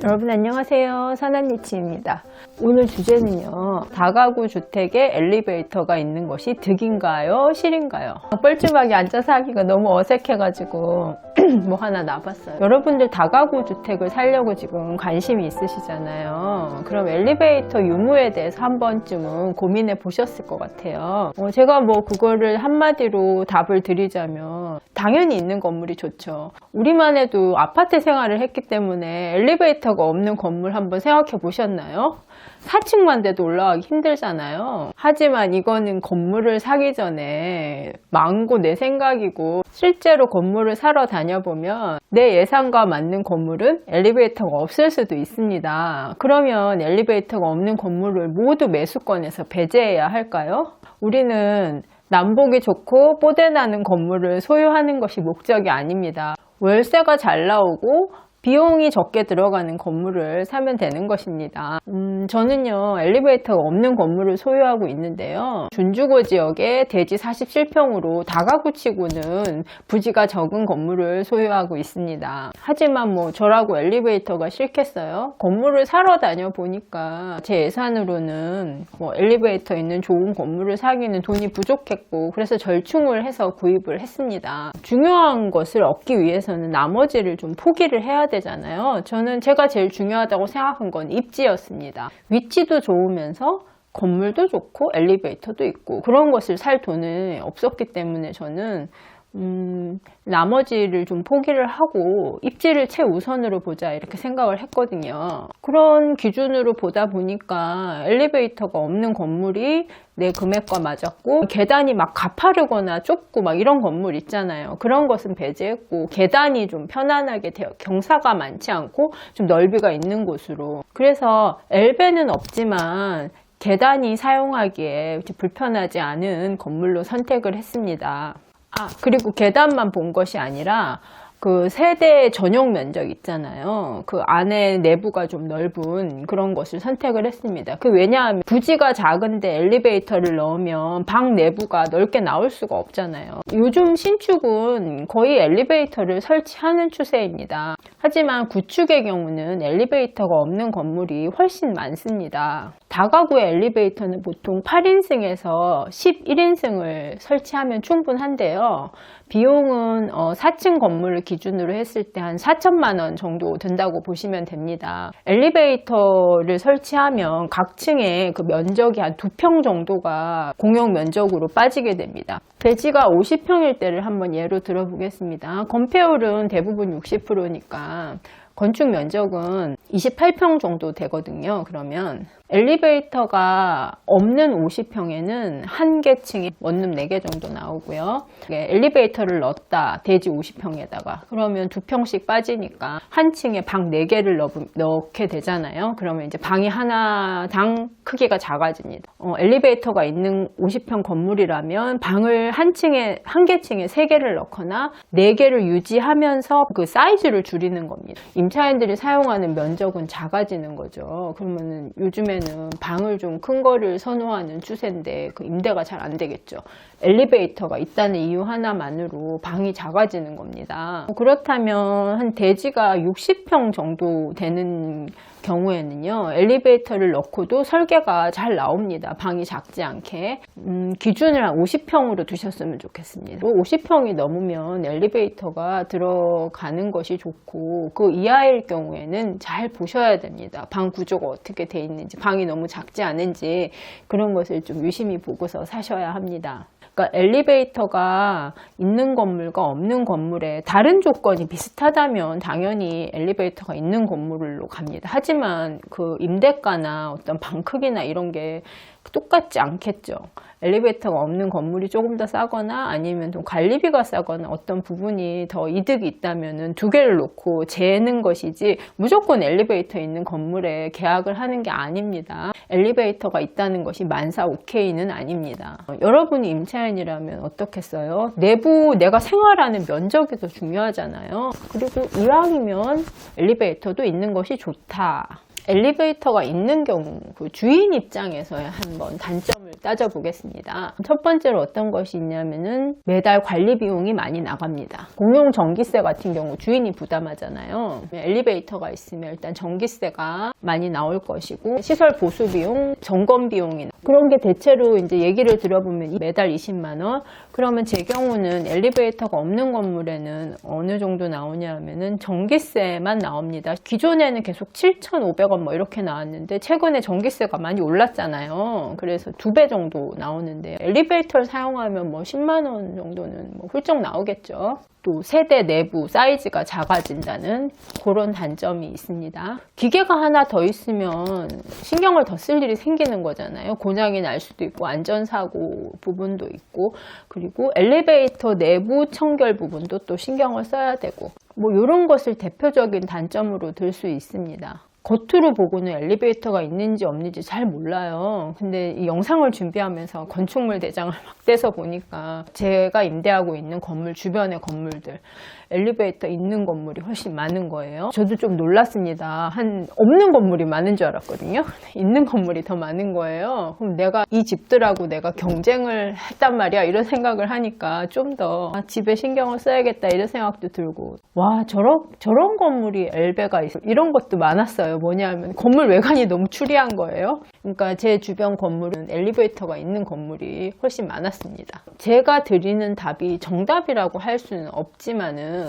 여러분 안녕하세요. 선한니치입니다. 오늘 주제는요, 다가구 주택에 엘리베이터가 있는 것이 득인가요? 실인가요? 뻘쭘하게 앉아서 하기가 너무 어색해가지고 뭐 하나 놔봤어요. 여러분들 다가구 주택을 살려고 지금 관심이 있으시잖아요. 그럼 엘리베이터 유무에 대해서 한 번쯤은 고민해 보셨을 것 같아요. 제가 뭐 그거를 한마디로 답을 드리자면 당연히 있는 건물이 좋죠. 우리만 해도 아파트 생활을 했기 때문에 엘리베이터가 없는 건물 한번 생각해 보셨나요? 4층만 돼도 올라가기 힘들잖아요. 하지만 이거는 건물을 사기 전에 망고 내 생각이고, 실제로 건물을 사러 다녀보면 내 예상과 맞는 건물은 엘리베이터가 없을 수도 있습니다. 그러면 엘리베이터가 없는 건물을 모두 매수권에서 배제해야 할까요? 우리는 남보기 좋고 뽀대나는 건물을 소유하는 것이 목적이 아닙니다. 월세가 잘 나오고 비용이 적게 들어가는 건물을 사면 되는 것입니다. 저는요, 엘리베이터가 없는 건물을 소유하고 있는데요. 준주거 지역의 대지 47평으로 다가구 치고는 부지가 적은 건물을 소유하고 있습니다. 하지만 뭐 저라고 엘리베이터가 싫겠어요? 건물을 사러 다녀 보니까 제 예산으로는 뭐 엘리베이터 있는 좋은 건물을 사기는 돈이 부족했고, 그래서 절충을 해서 구입을 했습니다. 중요한 것을 얻기 위해서는 나머지를 좀 포기를 해야 되잖아요. 저는 제가 제일 중요하다고 생각한 건 입지였습니다. 위치도 좋으면서 건물도 좋고 엘리베이터도 있고 그런 것을 살 돈은 없었기 때문에 저는 나머지를 좀 포기를 하고 입지를 최우선으로 보자 이렇게 생각을 했거든요. 그런 기준으로 보다 보니까 엘리베이터가 없는 건물이 내 금액과 맞았고, 계단이 막 가파르거나 좁고 막 이런 건물 있잖아요. 그런 것은 배제했고, 계단이 좀 편안하게 경사가 많지 않고 좀 넓이가 있는 곳으로, 그래서 엘베는 없지만 계단이 사용하기에 불편하지 않은 건물로 선택을 했습니다. 그리고 계단만 본 것이 아니라 그 세대 전용 면적 있잖아요. 그 안에 내부가 좀 넓은 그런 것을 선택을 했습니다. 왜냐하면 부지가 작은데 엘리베이터를 넣으면 방 내부가 넓게 나올 수가 없잖아요. 요즘 신축은 거의 엘리베이터를 설치하는 추세입니다. 하지만 구축의 경우는 엘리베이터가 없는 건물이 훨씬 많습니다. 다가구의 엘리베이터는 보통 8인승에서 11인승을 설치하면 충분한데요. 비용은 4층 건물을 기준으로 했을 때 한 4천만 원 정도 든다고 보시면 됩니다. 엘리베이터를 설치하면 각 층에 그 면적이 한 2평 정도가 공용 면적으로 빠지게 됩니다. 대지가 50평일 때를 한번 예로 들어보겠습니다. 건폐율은 대부분 60%니까 건축 면적은 28평 정도 되거든요. 그러면 엘리베이터가 없는 50평에는 한 개 층에 원룸 4개 정도 나오고요. 엘리베이터를 넣었다, 대지 50평에다가 그러면 2평씩 빠지니까 한 층에 방 4개를 넣게 되잖아요. 그러면 이제 방이 하나당 크기가 작아집니다. 엘리베이터가 있는 50평 건물이라면 방을 한 개 층에 3개를 넣거나 4개를 유지하면서 그 사이즈를 줄이는 겁니다. 임차인들이 사용하는 면적은 작아지는 거죠. 그러면은 요즘에는 방을 좀 큰 거를 선호하는 추세인데 그 임대가 잘 안 되겠죠. 엘리베이터가 있다는 이유 하나만으로 방이 작아지는 겁니다. 그렇다면 한 대지가 60평 정도 되는 경우에는요, 엘리베이터를 넣고도 설계가 잘 나옵니다. 방이 작지 않게. 기준을 한 50평으로 두셨으면 좋겠습니다. 50평이 넘으면 엘리베이터가 들어가는 것이 좋고, 그 이하일 경우에는 잘 보셔야 됩니다. 방 구조가 어떻게 돼 있는지, 방이 너무 작지 않은지 그런 것을 좀 유심히 보고서 사셔야 합니다. 그러니까 엘리베이터가 있는 건물과 없는 건물에 다른 조건이 비슷하다면 당연히 엘리베이터가 있는 건물로 갑니다. 하지만 그 임대가나 어떤 방 크기나 이런 게 똑같지 않겠죠. 엘리베이터가 없는 건물이 조금 더 싸거나 아니면 좀 관리비가 싸거나 어떤 부분이 더 이득이 있다면은 2개를 놓고 재는 것이지 무조건 엘리베이터 있는 건물에 계약을 하는 게 아닙니다. 엘리베이터가 있다는 것이 만사 오케이는 아닙니다. 여러분이 임차인이라면 어떻겠어요? 내부 내가 생활하는 면적이 더 중요하잖아요. 그리고 이왕이면 엘리베이터도 있는 것이 좋다. 엘리베이터가 있는 경우 그 주인 입장에서의 한번 단점을 따져보겠습니다. 첫 번째로 어떤 것이 있냐면은 매달 관리 비용이 많이 나갑니다. 공용 전기세 같은 경우 주인이 부담하잖아요. 엘리베이터가 있으면 일단 전기세가 많이 나올 것이고, 시설 보수 비용, 점검 비용이나 그런 게 대체로 이제 얘기를 들어보면 매달 20만 원. 그러면 제 경우는 엘리베이터가 없는 건물에는 어느 정도 나오냐 하면은 전기세만 나옵니다. 기존에는 계속 7,500원 뭐 이렇게 나왔는데 최근에 전기세가 많이 올랐잖아요. 그래서 2배 정도 나오는데 엘리베이터를 사용하면 뭐 10만 원 정도는 뭐 훌쩍 나오겠죠. 또 세대 내부 사이즈가 작아진다는 그런 단점이 있습니다. 기계가 하나 더 있으면 신경을 더 쓸 일이 생기는 거잖아요. 고장이 날 수도 있고 안전사고 부분도 있고, 그리고 엘리베이터 내부 청결 부분도 또 신경을 써야 되고, 뭐 이런 것을 대표적인 단점으로 들 수 있습니다. 겉으로 보고는 엘리베이터가 있는지 없는지 잘 몰라요. 근데 이 영상을 준비하면서 건축물 대장을 막 떼서 보니까 제가 임대하고 있는 건물 주변의 건물들 엘리베이터 있는 건물이 훨씬 많은 거예요. 저도 좀 놀랐습니다. 없는 건물이 많은 줄 알았거든요. 있는 건물이 더 많은 거예요. 그럼 내가 이 집들하고 내가 경쟁을 했단 말이야, 이런 생각을 하니까 좀 더 집에 신경을 써야겠다 이런 생각도 들고, 와, 저런 건물이 엘베가 있어, 이런 것도 많았어요. 뭐냐면 건물 외관이 너무 추리한 거예요. 그러니까 제 주변 건물은 엘리베이터가 있는 건물이 훨씬 많았습니다. 제가 드리는 답이 정답이라고 할 수는 없지만은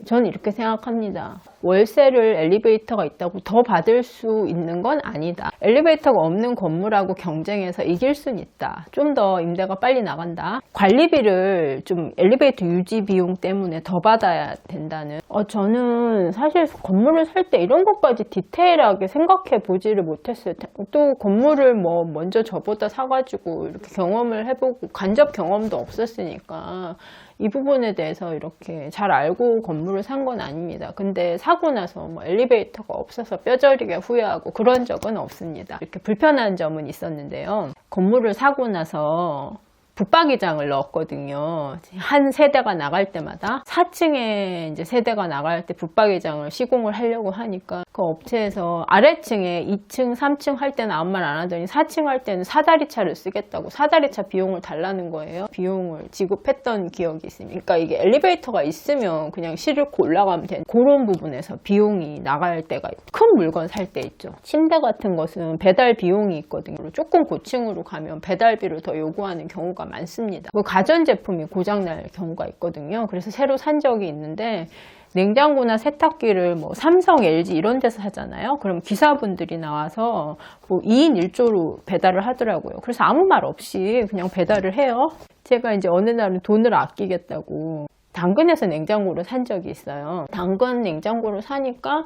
저는 이렇게 생각합니다. 월세를 엘리베이터가 있다고 더 받을 수 있는 건 아니다. 엘리베이터가 없는 건물하고 경쟁해서 이길 수는 있다. 좀 더 임대가 빨리 나간다. 관리비를 좀 엘리베이터 유지 비용 때문에 더 받아야 된다는. 저는 사실 건물을 살 때 이런 것까지 디테일하게 생각해 보지를 못했어요. 또 건물을 뭐 먼저 저보다 사가지고 이렇게 경험을 해보고 간접 경험도 없었으니까 이 부분에 대해서 이렇게 잘 알고 건물을 산 건 아닙니다. 근데 사고 나서 뭐 엘리베이터가 없어서 뼈저리게 후회하고 그런 적은 없습니다. 이렇게 불편한 점은 있었는데요. 건물을 사고 나서 붙박이장을 넣었거든요. 한 세대가 나갈 때마다 4층에 이제 세대가 나갈 때 붙박이장을 시공을 하려고 하니까 그 업체에서 아래층에 2층, 3층 할 때는 아무 말 안 하더니 4층 할 때는 사다리차를 쓰겠다고 사다리차 비용을 달라는 거예요. 비용을 지급했던 기억이 있습니다. 그러니까 이게 엘리베이터가 있으면 그냥 실고 올라가면 되는 그런 부분에서 비용이 나갈 때가 있고, 큰 물건 살 때 있죠. 침대 같은 것은 배달 비용이 있거든요. 조금 고층으로 가면 배달비를 더 요구하는 경우가 많습니다. 뭐 가전제품이 고장날 경우가 있거든요. 그래서 새로 산 적이 있는데 냉장고나 세탁기를 뭐 삼성, LG 이런 데서 사잖아요. 그럼 기사분들이 나와서 뭐 2인 1조로 배달을 하더라고요. 그래서 아무 말 없이 그냥 배달을 해요. 제가 이제 어느 날은 돈을 아끼겠다고 당근에서 냉장고를 산 적이 있어요. 당근 냉장고를 사니까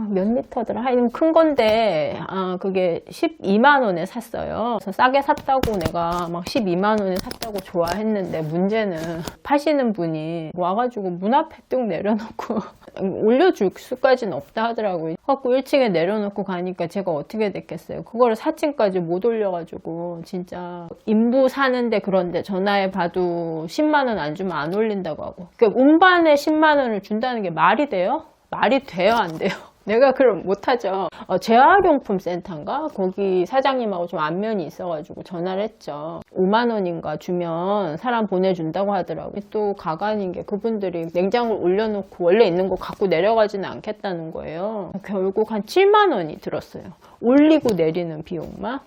몇 리터더라? 하여튼 큰 건데, 그게 12만 원에 샀어요. 그래서 싸게 샀다고 내가 막 12만 원에 샀다고 좋아했는데, 문제는 파시는 분이 와가지고 문 앞에 뚝 내려놓고, 올려줄 수까지는 없다 하더라고요. 그래갖고 1층에 내려놓고 가니까 제가 어떻게 됐겠어요. 그거를 4층까지 못 올려가지고, 진짜 인부 사는데 그런데 전화해 봐도 10만 원 안 주면 안 올린다고 하고. 그러니까 운반에 10만 원을 준다는 게 말이 돼요? 말이 돼요, 안 돼요? 내가 그럼 못하죠. 재활용품 센터인가? 거기 사장님하고 좀 안면이 있어가지고 전화를 했죠. 5만 원인가 주면 사람 보내준다고 하더라고요. 또 가관인 게 그분들이 냉장고를 올려놓고 원래 있는 거 갖고 내려가지는 않겠다는 거예요. 결국 한 7만 원이 들었어요. 올리고 내리는 비용만.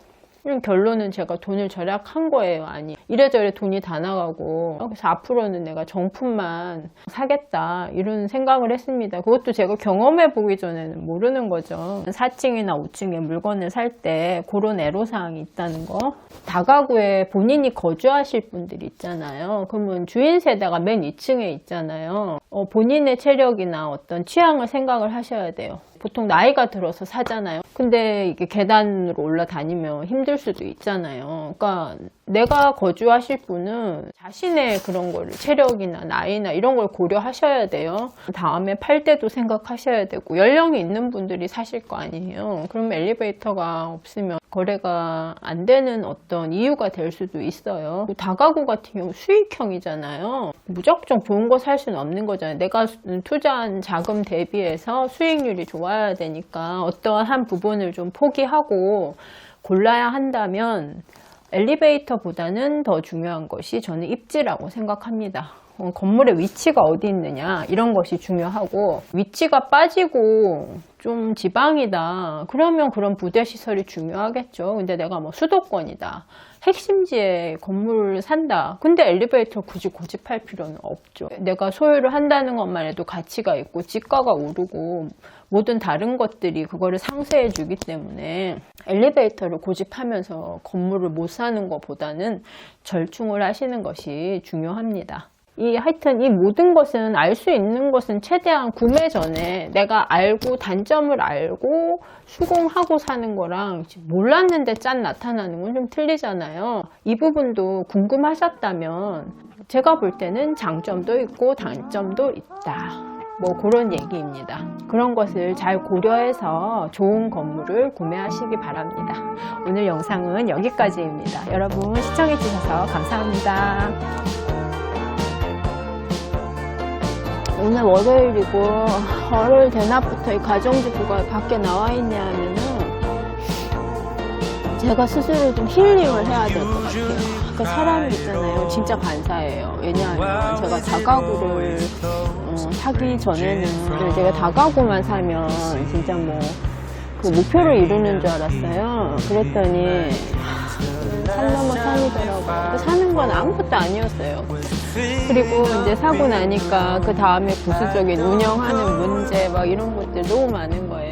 결론은 제가 돈을 절약한 거예요. 아니, 이래저래 돈이 다 나가고, 그래서 앞으로는 내가 정품만 사겠다 이런 생각을 했습니다. 그것도 제가 경험해 보기 전에는 모르는 거죠. 4층이나 5층에 물건을 살 때 그런 애로사항이 있다는 거. 다가구에 본인이 거주하실 분들이 있잖아요. 그러면 주인 세대가 맨 2층에 있잖아요. 본인의 체력이나 어떤 취향을 생각을 하셔야 돼요. 보통 나이가 들어서 사잖아요. 근데 이게 계단으로 올라다니면 힘들 수도 있잖아요. 그러니까 내가 거주하실 분은 자신의 그런 거를 체력이나 나이나 이런 걸 고려하셔야 돼요. 다음에 팔 때도 생각하셔야 되고, 연령이 있는 분들이 사실 거 아니에요. 그럼 엘리베이터가 없으면 거래가 안 되는 어떤 이유가 될 수도 있어요. 다가구 같은 경우 수익형이잖아요. 무작정 좋은 거 살 수는 없는 거잖아요. 내가 투자한 자금 대비해서 수익률이 좋아야 되니까 어떠한 부분을 좀 포기하고 골라야 한다면 엘리베이터보다는 더 중요한 것이 저는 입지라고 생각합니다. 건물의 위치가 어디 있느냐 이런 것이 중요하고, 위치가 빠지고 좀 지방이다 그러면 그런 부대시설이 중요하겠죠. 근데 내가 뭐 수도권이다, 핵심지에 건물을 산다, 근데 엘리베이터 굳이 고집할 필요는 없죠. 내가 소유를 한다는 것만 해도 가치가 있고 지가가 오르고 모든 다른 것들이 그거를 상쇄해 주기 때문에 엘리베이터를 고집하면서 건물을 못 사는 것보다는 절충을 하시는 것이 중요합니다. 하여튼 이 모든 것은, 알 수 있는 것은 최대한 구매 전에 내가 알고 단점을 알고 수긍하고 사는 거랑 몰랐는데 짠 나타나는 건 좀 틀리잖아요. 이 부분도 궁금하셨다면 제가 볼 때는 장점도 있고 단점도 있다, 뭐 그런 얘기입니다. 그런 것을 잘 고려해서 좋은 건물을 구매하시기 바랍니다. 오늘 영상은 여기까지입니다. 여러분 시청해 주셔서 감사합니다. 오늘 월요일이고, 월요일 대낮부터 이 가정주부가 밖에 나와 있냐 하면은 제가 스스로 좀 힐링을 해야 될 것 같아요. 그 사람이 있잖아요, 진짜 간사해요. 왜냐하면 제가 다가구를 사기 전에는 제가 다가구만 사면 진짜 뭐 그 목표를 이루는 줄 알았어요. 그랬더니 산 넘어 산이더라고요. 사는 건 아무것도 아니었어요. 그리고 이제 사고 나니까 그 다음에 부수적인 운영하는 문제 막 이런 것들 너무 많은 거예요.